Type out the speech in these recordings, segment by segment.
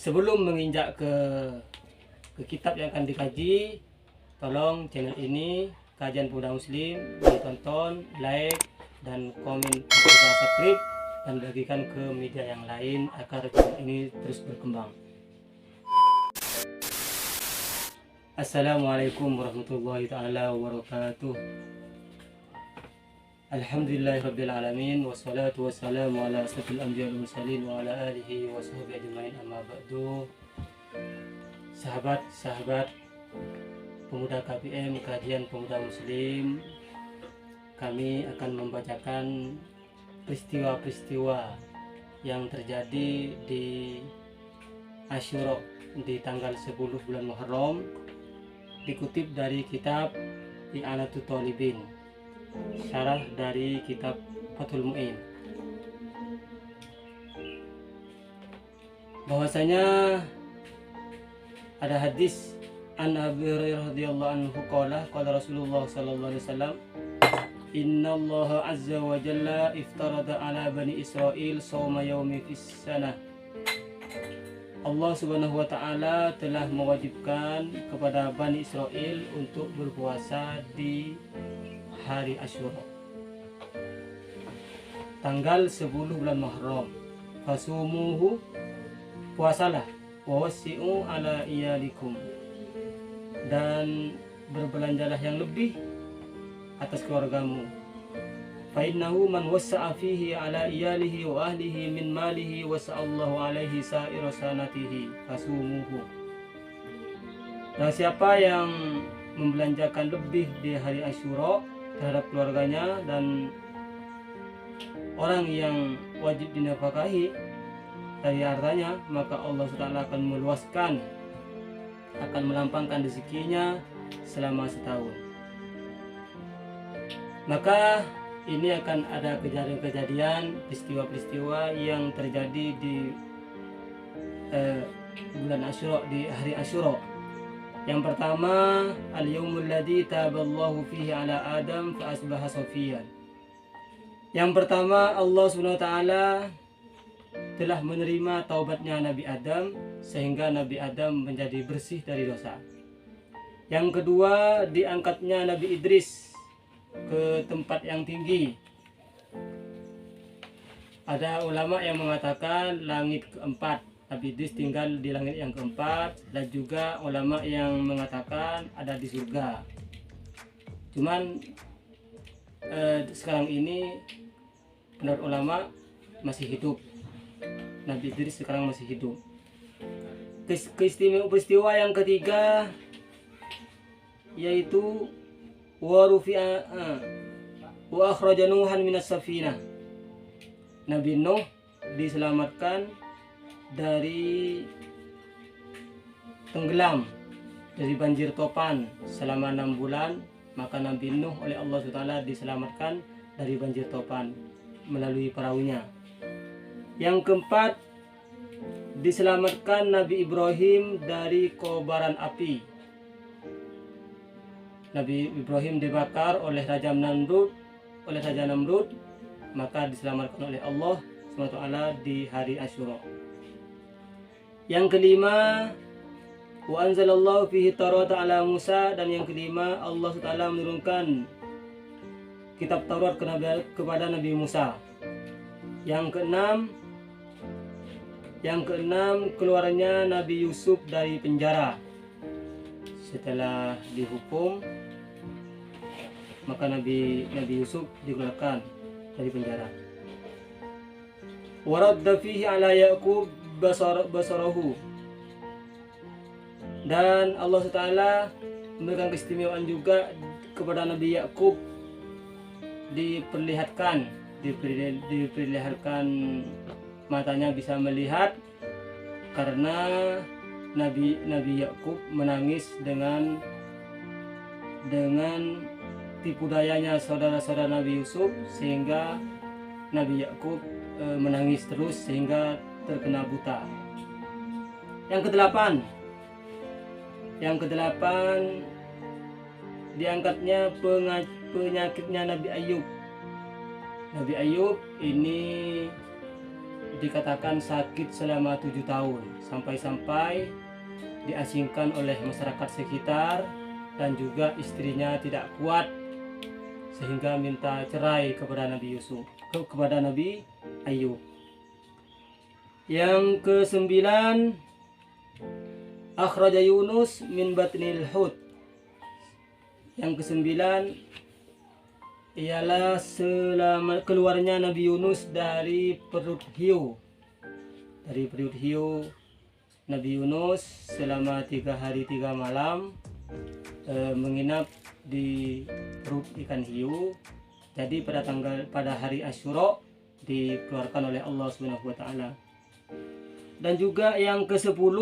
Sebelum menginjak ke kitab yang akan dikaji, tolong channel ini Kajian Pemuda Muslim ditonton, like, dan komen, serta subscribe, dan bagikan ke media yang lain agar channel ini terus berkembang. Assalamualaikum warahmatullahi taala wabarakatuh. Alhamdulillahirabbil alamin, wassalatu wassalamu ala asyrofil anbiya'i wal mursalin wa ala alihi wa sahbihi ajmain, amma ba'du. Sahabat-sahabat pemuda KPM, Kajian Pemuda Muslim, kami akan membacakan peristiwa-peristiwa yang terjadi di Asyura di tanggal 10 bulan Muharram, dikutip dari kitab I'anatul Talibin, syarah dari kitab Fathul Mu'in, bahwasanya ada hadis an Abi Hurairah radhiyallahu anhu qala Rasulullah sallallahu alaihi wasallam, innallaha azza wa jalla iftarada ala bani Israil shauma yaumi fis sanah. Allah subhanahu wa ta'ala telah mewajibkan kepada Bani Israel untuk berpuasa di hari Asyura tanggal 10 bulan Muharram. Fasumuhu, puasalah, wawasi'u ala iyalikum, dan berbelanjalah yang lebih atas keluargamu. Fa'innahu man wassa'a fihi ala iyalihi wa ahlihi min malihi wasa'allahu alaihi sa'ira sanatihi fasumuhu. Dan siapa yang membelanjakan lebih di hari Asyura terhadap keluarganya dan orang yang wajib dinafkahi dari hartanya, maka Allah SWT akan meluaskan, akan melampangkan rezekinya selama setahun. Maka ini akan ada kejadian-kejadian, peristiwa-peristiwa yang terjadi di bulan Asyura, di hari Asyura. Yang pertama, al-yaumul ladzi taballahu fihi ala Adam fa asbaha safiyan. Yang pertama, Allah SWT telah menerima taubatnya Nabi Adam sehingga Nabi Adam menjadi bersih dari dosa. Yang kedua, diangkatnya Nabi Idris ke tempat yang tinggi. Ada ulama yang mengatakan langit keempat, Nabi Idris tinggal di langit yang keempat, dan juga ulama yang mengatakan ada di surga. Cuman sekarang ini menurut ulama masih hidup. Nabi Idris sekarang masih hidup. Peristiwa yang ketiga yaitu wa akhraja Nuhan minas safinah. Nabi Nuh diselamatkan dari tenggelam, dari banjir topan selama 6 bulan. Maka Nabi Nuh oleh Allah SWT diselamatkan dari banjir topan melalui perahunya. Yang keempat, diselamatkan Nabi Ibrahim dari kobaran api. Nabi Ibrahim dibakar oleh Raja Namrud, maka diselamatkan oleh Allah SWT di hari Asyura. Yang kelima, wa anzalallahu fihi Taurata ala Musa, dan yang kelima Allah SWT menurunkan kitab Taurat kepada Nabi Musa. Yang keenam, keluarnya Nabi Yusuf dari penjara. Setelah dihukum, maka Nabi Yusuf dikeluarkan dari penjara. Waradda fihi ala Yaqub basarahu, dan Allah Ta'ala memberikan keistimewaan juga kepada Nabi Yaqub, diperlihatkan matanya bisa melihat, karena Nabi Yaqub menangis dengan tipu dayanya saudara-saudara Nabi Yusuf, sehingga Nabi Yaqub menangis terus sehingga terkena buta. Yang kedelapan, diangkatnya penyakitnya Nabi Ayub. Nabi Ayub ini dikatakan sakit selama 7 tahun, sampai-sampai diasingkan oleh masyarakat sekitar, dan juga istrinya tidak kuat sehingga minta cerai kepada Nabi Ayub. Yang ke-9, akhraja Yunus min batnil hut. Yang ke-9 ialah selama keluarnya Nabi Yunus dari perut hiu. Dari perut hiu Nabi Yunus selama 3 hari 3 malam menginap di perut ikan hiu. Jadi pada hari Asyura dikeluarkan oleh Allah Subhanahu wa taala. Dan juga yang ke-10,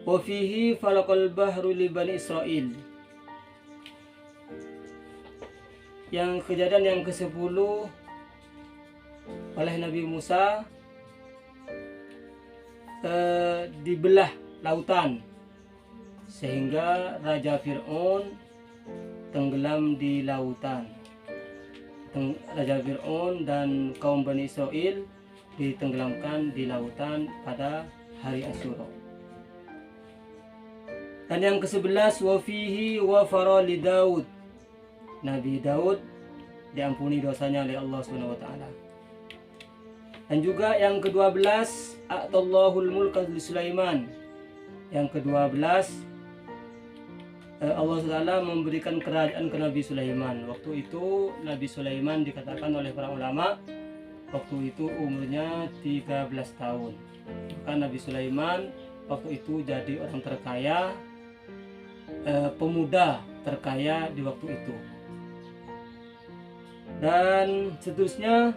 wa fihi falaqal bahru li bani Israil. Yang kejadian yang ke-10 oleh Nabi Musa dibelah lautan sehingga Raja Fir'aun tenggelam di lautan. Raja Fir'aun dan kaum Bani Israel ditenggelamkan di lautan pada hari Asyura. Dan yang ke-11, wa fihi wafara li Daud. Nabi Daud diampuni dosanya oleh Allah Subhanahu wa taala. Dan juga yang ke-12, a'tallahul mulka li Sulaiman. Yang ke-12, Allah SWT memberikan kerajaan ke Nabi Sulaiman. Waktu itu Nabi Sulaiman dikatakan oleh para ulama waktu itu umurnya 13 tahun. Maka Nabi Sulaiman waktu itu jadi orang terkaya, pemuda terkaya di waktu itu. Dan seterusnya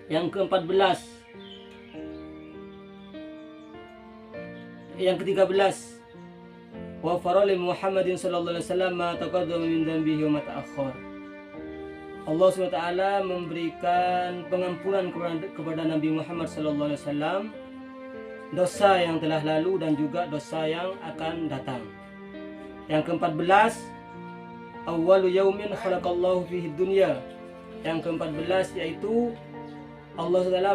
yang ke-14, yang ke-13, wa farali Muhammadin sallallahu alaihi wasallam ma taqaddama min dhanbihi wa ma ta'akhkhar. Allah SWT memberikan pengampunan kepada Nabi Muhammad sallallahu alaihi wasallam dosa yang telah lalu dan juga dosa yang akan datang. Yang ke-14, awwalu yaumin khalaqallahu fihi dunya. Yang ke-14 yaitu Allah SWT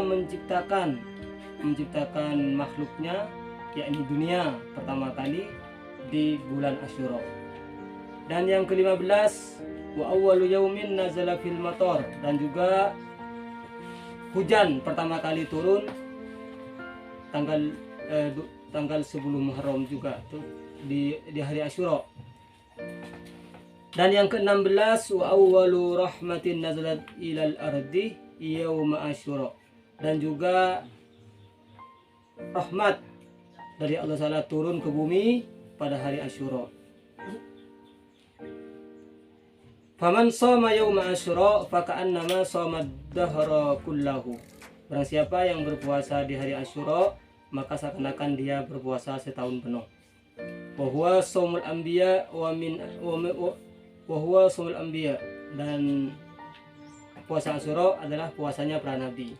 menciptakan makhluknya, yakni dunia pertama kali di bulan Asyura. Dan yang ke-15, wa awwalu yaumin nazala fil matar. Dan juga hujan pertama kali turun tanggal 10 Muharram juga tuh di hari Asyura. Dan yang ke-16, wa awwalu rahmatin nazalat ilal ardi yauma Asyura. Dan juga rahmat dari Allah Ta'ala turun ke bumi pada hari Asyura. Faman shoma yauma Asyura faka'annama shoma ad-dahra kullahu. Barang siapa yang berpuasa di hari Asyura, maka seakan-akan dia berpuasa setahun penuh. Wa huwa shaumul anbiya wa huwa shaumul anbiya. Dan puasa Asyura adalah puasanya para nabi.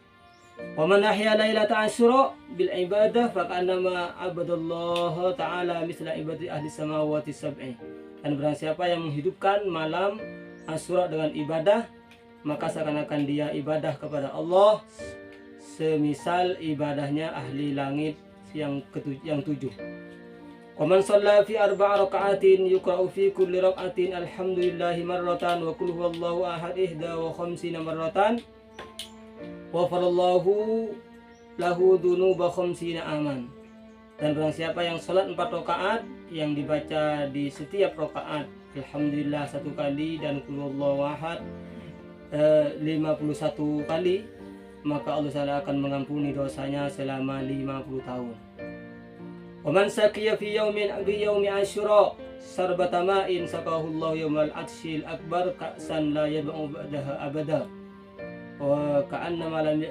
Wa man ahya lailata Asyura bil ibadah faka'annama abadallaha ta'ala misla ibadati ahli samawati sab'i. Dan barang siapa yang menghidupkan malam Asyura dengan ibadah, maka seakan-akan dia ibadah kepada Allah semisal ibadahnya ahli langit yang 7. Wa man shalla fi 4 raka'atin yuqra'u fi kulli raka'atin alhamdulillahi marratan wa qul huwallahu ahad 51 marratan wa farallahu lahu dunuba 50 aman. Dan barang siapa yang salat 4 rakaat yang dibaca di setiap rakaat alhamdulillah 1 kali dan qul huwallahu ahad 51 kali, maka Allah Ta'ala akan mengampuni dosanya selama 50 tahun. Wa man saqiya fi yaumi Asyura sarbata ma'in saqahullahu yaumal atshil akbar ka'san la yad'u ba'daha abada wa ka'annama lam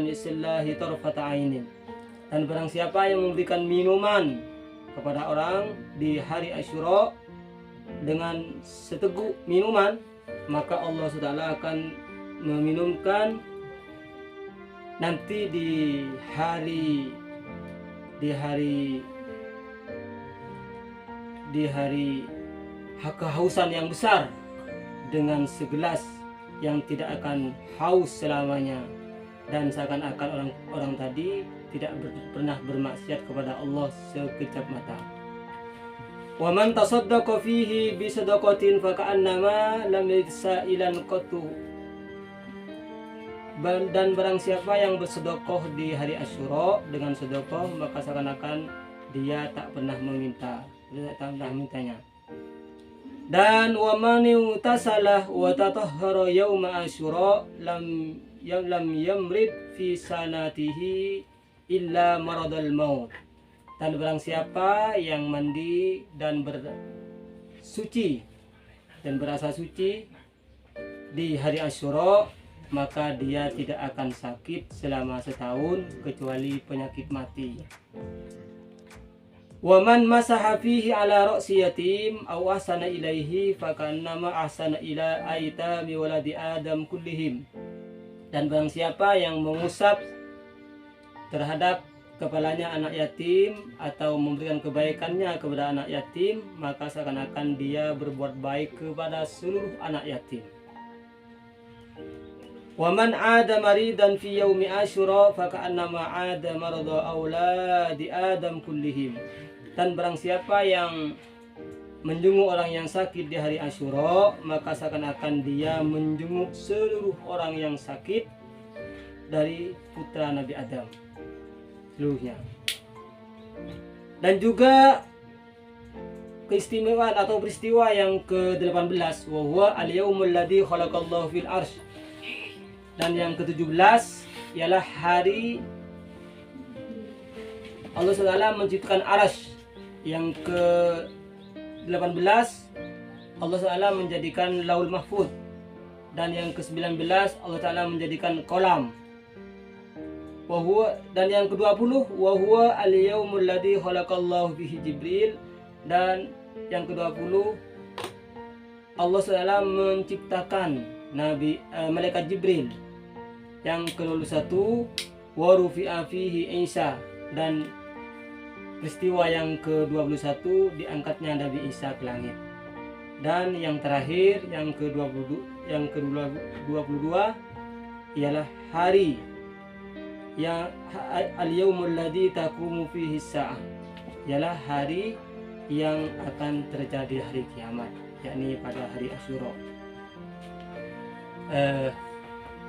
yasillahi tarfata ainin. Dan barang siapa yang memberikan minuman kepada orang di hari Asyura dengan seteguk minuman, maka Allah SWT akan meminumkan nanti di hari kehausan yang besar dengan segelas yang tidak akan haus selamanya, dan seakan-akan orang tadi tidak pernah bermaksiat kepada Allah sekejap mata. Wa man tasaddaqa fihi bi sadaqatin fa ka'annama lam yasailan qattu. Dan barang siapa yang bersedekah di hari Asyura dengan sedekah, maka seakan-akan dia tak pernah mintanya. Dan wa man yutasalah wa tatahhara yauma Asyura lam yamrid fi sanatihi illa maradal maut. Dan barang siapa yang mandi dan bersuci dan berasa suci di hari Asyura, maka dia tidak akan sakit selama setahun kecuali penyakit mati. Wa man masaha fihi ala ra'si yatim aw ahsana ilaihi fa kannama ahsana ila aitami waladi adam kullihim. Dan barang siapa yang mengusap terhadap kepalanya anak yatim atau memberikan kebaikannya kepada anak yatim, maka seakan-akan dia berbuat baik kepada seluruh anak yatim. Wa man 'ada maridan fi yaumi Asyura fa ka'annama 'ada marada auladi Adam kullihim. Dan barang siapa yang menjenguk orang yang sakit di hari Asyura, maka seakan-akan dia menjenguk seluruh orang yang sakit dari putra Nabi Adam seluruhnya. Dan juga keistimewaan atau peristiwa yang ke-18, wa huwa al-yaumul ladzi khalaqallahu fil arsy. Dan yang ke-17 ialah hari Allah SWT menciptakan Arasy. Yang ke-18 Allah SWT menjadikan Laul Mahfuz. Dan yang ke-19 Allah Ta'ala menjadikan kolam. Dan yang ke-20 wa huwa al-yaumul ladzi khalaqallahu fihi Jibril. Dan yang ke-20 Allah SWT menciptakan malaikat Jibril. Yang ke-21 wa rufi'a fihi Isa. Dan peristiwa yang ke-21 diangkatnya Nabi Isa ke langit. Dan yang terakhir yang ke-22 ialah hari yang al-yaumul ladzi taqumu fihi as-sa'ah, ialah hari yang akan terjadi hari kiamat, yakni pada hari Asyura.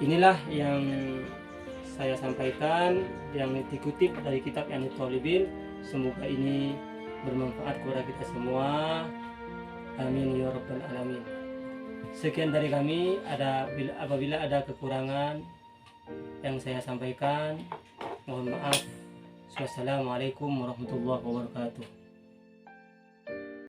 Inilah yang saya sampaikan yang dikutip dari kitab Yani Thalibin. Semoga ini bermanfaat kepada kita semua. Amin ya rabbal alamin. Sekian dari kami. Apabila ada kekurangan yang saya sampaikan, mohon maaf. Wassalamualaikum warahmatullahi wabarakatuh.